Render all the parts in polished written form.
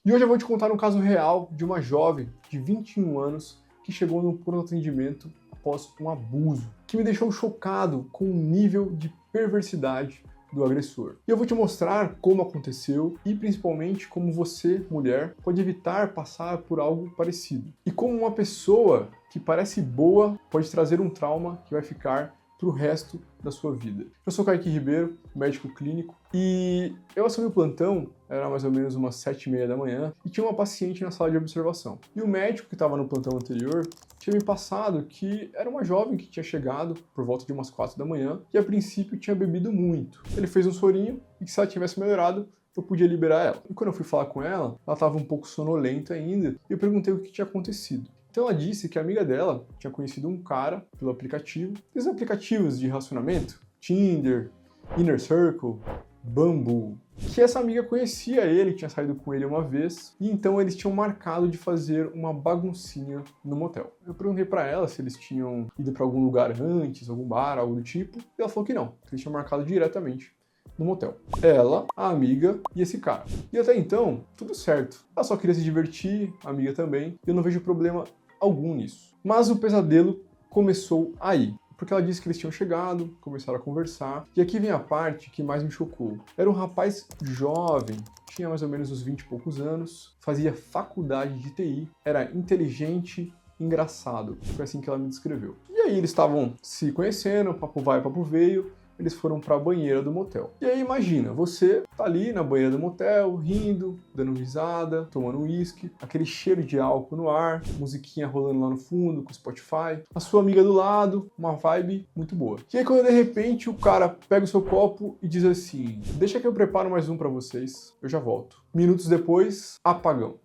E hoje eu vou te contar um caso real de uma jovem de 21 anos que chegou no pronto atendimento após um abuso, que me deixou chocado com o nível de perversidade do agressor. E eu vou te mostrar como aconteceu e principalmente como você, mulher, pode evitar passar por algo parecido. E como uma pessoa que parece boa pode trazer um trauma que vai ficar para o resto da sua vida. Eu sou Kaique Ribeiro, médico clínico, e eu assumi o plantão, era mais ou menos umas 7h30 da manhã, e tinha uma paciente na sala de observação. E o médico que estava no plantão anterior tinha me passado que era uma jovem que tinha chegado por volta de umas 4 da manhã e a princípio tinha bebido muito. Ele fez um sorinho e que se ela tivesse melhorado, eu podia liberar ela. E quando eu fui falar com ela, ela estava um pouco sonolenta ainda, e eu perguntei o que tinha acontecido. Então ela disse que a amiga dela tinha conhecido um cara pelo aplicativo, esses aplicativos de relacionamento, Tinder, Inner Circle, Bumble, que essa amiga conhecia ele, tinha saído com ele uma vez, e então eles tinham marcado de fazer uma baguncinha no motel. Eu perguntei pra ela se eles tinham ido pra algum lugar antes, algum bar, algo do tipo, e ela falou que não, que eles tinham marcado diretamente no motel. Ela, a amiga e esse cara. E até então, tudo certo. Ela só queria se divertir, a amiga também, e eu não vejo problema algum nisso. Mas o pesadelo começou aí, porque ela disse que eles tinham chegado, começaram a conversar, e aqui vem a parte que mais me chocou. Era um rapaz jovem, tinha mais ou menos uns 20 e poucos anos, fazia faculdade de TI, era inteligente, engraçado, foi assim que ela me descreveu. E aí eles estavam se conhecendo, papo vai, papo veio, eles foram para a banheira do motel. E aí imagina, você tá ali na banheira do motel, rindo, dando risada, tomando uísque, aquele cheiro de álcool no ar, musiquinha rolando lá no fundo com Spotify, a sua amiga do lado, uma vibe muito boa. E aí quando de repente o cara pega o seu copo e diz assim, deixa que eu preparo mais um para vocês, eu já volto. Minutos depois, apagão.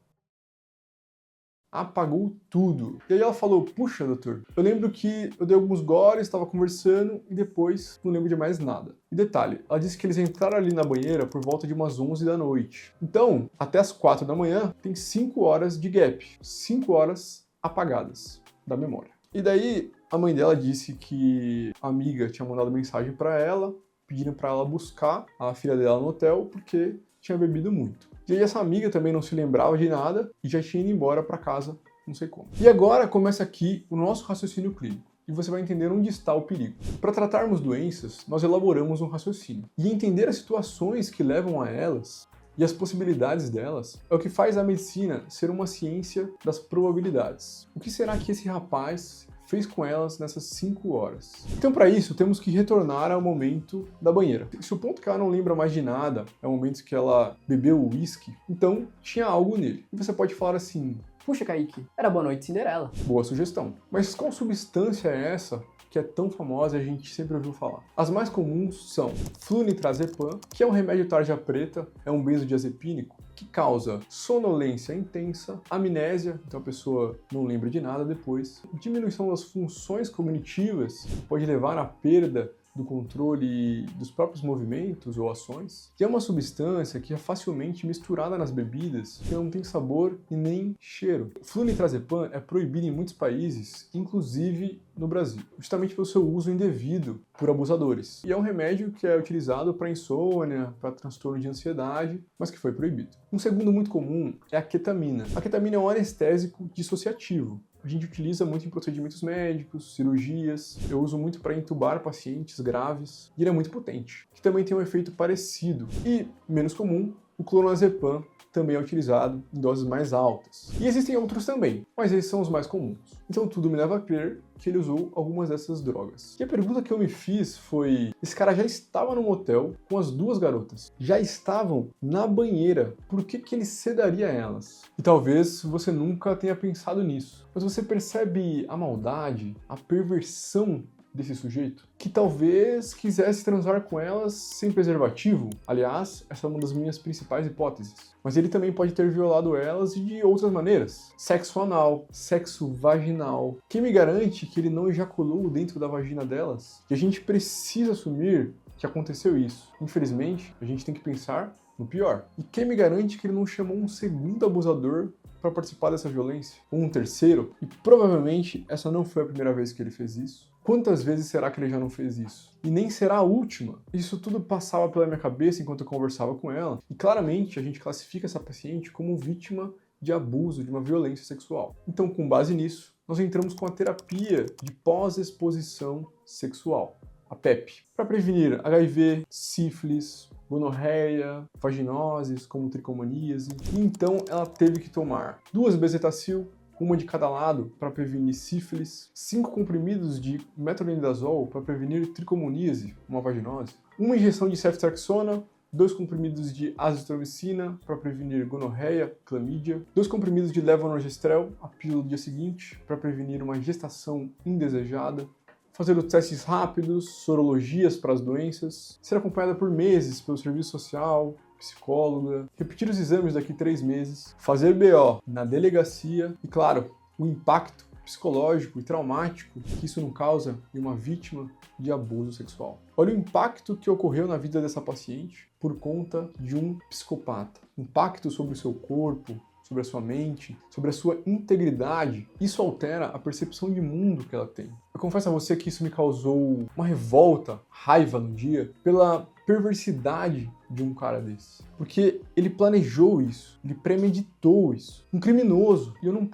Apagou tudo. E aí ela falou, puxa, doutor, eu lembro que eu dei alguns goles, estava conversando e depois não lembro de mais nada. E detalhe, ela disse que eles entraram ali na banheira por volta de umas 11 da noite. Então, até as 4 da manhã, tem 5 horas de gap. 5 horas apagadas da memória. E daí, a mãe dela disse que a amiga tinha mandado mensagem para ela, pedindo para ela buscar a filha dela no hotel, porque tinha bebido muito. E aí essa amiga também não se lembrava de nada e já tinha ido embora para casa, não sei como. E agora começa aqui o nosso raciocínio clínico. E você vai entender onde está o perigo. Para tratarmos doenças, nós elaboramos um raciocínio. E entender as situações que levam a elas e as possibilidades delas é o que faz a medicina ser uma ciência das probabilidades. O que será que esse rapaz fez com elas nessas 5 horas? Então, para isso, temos que retornar ao momento da banheira. Se o ponto que ela não lembra mais de nada é o momento que ela bebeu o uísque, então tinha algo nele. E você pode falar assim, puxa, Kaique, era Boa Noite Cinderela. boa sugestão. Mas qual substância é essa que é tão famosa e a gente sempre ouviu falar? As mais comuns são flunitrazepam, que é um remédio tarja preta, é um benzodiazepínico, que causa sonolência intensa, amnésia, então a pessoa não lembra de nada depois, diminuição das funções cognitivas, pode levar à perda do controle dos próprios movimentos ou ações, que é uma substância que é facilmente misturada nas bebidas, que não tem sabor e nem cheiro. O flunitrazepam é proibido em muitos países, inclusive no Brasil, justamente pelo seu uso indevido por abusadores. E é um remédio que é utilizado para insônia, para transtorno de ansiedade, mas que foi proibido. Um segundo muito comum é a ketamina. A ketamina é um anestésico dissociativo. A gente utiliza muito em procedimentos médicos, cirurgias. Eu uso muito para entubar pacientes graves. E ele é muito potente, que também tem um efeito parecido. E, menos comum, o clonazepam também é utilizado em doses mais altas. E existem outros também, mas esses são os mais comuns. Então tudo me leva a crer que ele usou algumas dessas drogas. E a pergunta que eu me fiz foi, esse cara já estava no motel com as 2 garotas, já estavam na banheira, por que ele sedaria elas? E talvez você nunca tenha pensado nisso, mas você percebe a maldade, a perversão desse sujeito, que talvez quisesse transar com elas sem preservativo. Aliás, essa é uma das minhas principais hipóteses. Mas ele também pode ter violado elas de outras maneiras. Sexo anal, sexo vaginal. Quem me garante que ele não ejaculou dentro da vagina delas? E a gente precisa assumir que aconteceu isso. Infelizmente, a gente tem que pensar no pior. E quem me garante que ele não chamou um segundo abusador para participar dessa violência? Ou um terceiro? E provavelmente essa não foi a primeira vez que ele fez isso. Quantas vezes será que ele já não fez isso? E nem será a última. Isso tudo passava pela minha cabeça enquanto eu conversava com ela. E claramente a gente classifica essa paciente como vítima de abuso, de uma violência sexual. Então, com base nisso, nós entramos com a terapia de pós-exposição sexual, a PEP, para prevenir HIV, sífilis, gonorreia, vaginoses, como tricomoníase. E então ela teve que tomar 2 bezetacil, uma de cada lado para prevenir sífilis, 5 comprimidos de metronidazol para prevenir tricomoníase, uma vaginose, uma injeção de ceftriaxona, 2 comprimidos de azitromicina para prevenir gonorreia, clamídia, 2 comprimidos de levonorgestrel, a pílula do dia seguinte, para prevenir uma gestação indesejada, fazer os testes rápidos, sorologias para as doenças, ser acompanhada por meses pelo serviço social, psicóloga, repetir os exames daqui 3 meses, fazer BO na delegacia e, claro, o impacto psicológico e traumático que isso não causa em uma vítima de abuso sexual. Olha o impacto que ocorreu na vida dessa paciente por conta de um psicopata. Impacto sobre o seu corpo, sobre a sua mente, sobre a sua integridade. Isso altera a percepção de mundo que ela tem. Eu confesso a você que isso me causou uma revolta, raiva no dia, pela perversidade de um cara desse. Porque ele planejou isso, ele premeditou isso. Um criminoso. E eu não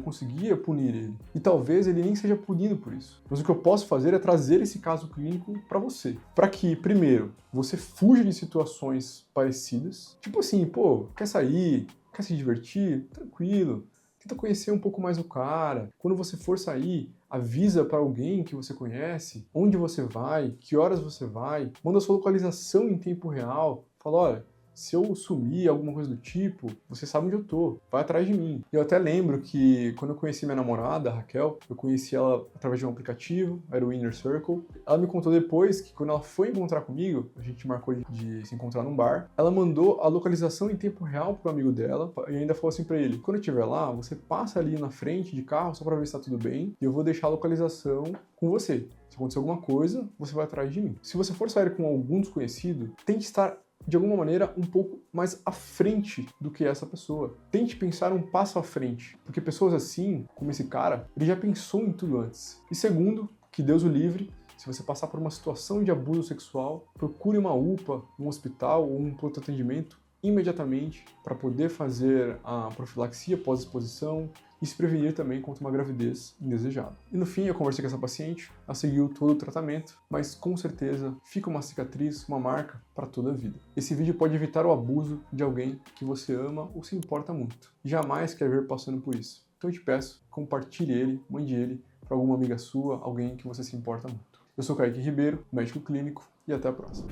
conseguia punir ele. E talvez ele nem seja punido por isso. Mas o que eu posso fazer é trazer esse caso clínico para você. Para que, primeiro, você fuja de situações parecidas. Tipo assim, pô, quer sair? Quer se divertir? Tranquilo. Tenta conhecer um pouco mais o cara. Quando você for sair, avisa para alguém que você conhece onde você vai, que horas você vai, manda sua localização em tempo real. Fala, olha, se eu sumir, alguma coisa do tipo, você sabe onde eu tô, vai atrás de mim. Eu até lembro que quando eu conheci minha namorada, a Raquel, eu conheci ela através de um aplicativo, era o Inner Circle. Ela me contou depois que quando ela foi encontrar comigo, a gente marcou de se encontrar num bar, ela mandou a localização em tempo real pro amigo dela e ainda falou assim pra ele, quando eu estiver lá, você passa ali na frente de carro só pra ver se tá tudo bem e eu vou deixar a localização com você. Se acontecer alguma coisa, você vai atrás de mim. Se você for sair com algum desconhecido, tente estar de alguma maneira, um pouco mais à frente do que essa pessoa. Tente pensar um passo à frente, porque pessoas assim, como esse cara, ele já pensou em tudo antes. E segundo, que Deus o livre, se você passar por uma situação de abuso sexual, procure uma UPA, um hospital ou um pronto atendimento imediatamente para poder fazer a profilaxia pós-exposição e se prevenir também contra uma gravidez indesejada. E no fim, eu conversei com essa paciente, ela seguiu todo o tratamento, mas com certeza fica uma cicatriz, uma marca para toda a vida. Esse vídeo pode evitar o abuso de alguém que você ama ou se importa muito. Jamais quer ver passando por isso. Então eu te peço, compartilhe ele, mande ele para alguma amiga sua, alguém que você se importa muito. Eu sou Kaique Ribeiro, médico clínico, e até a próxima.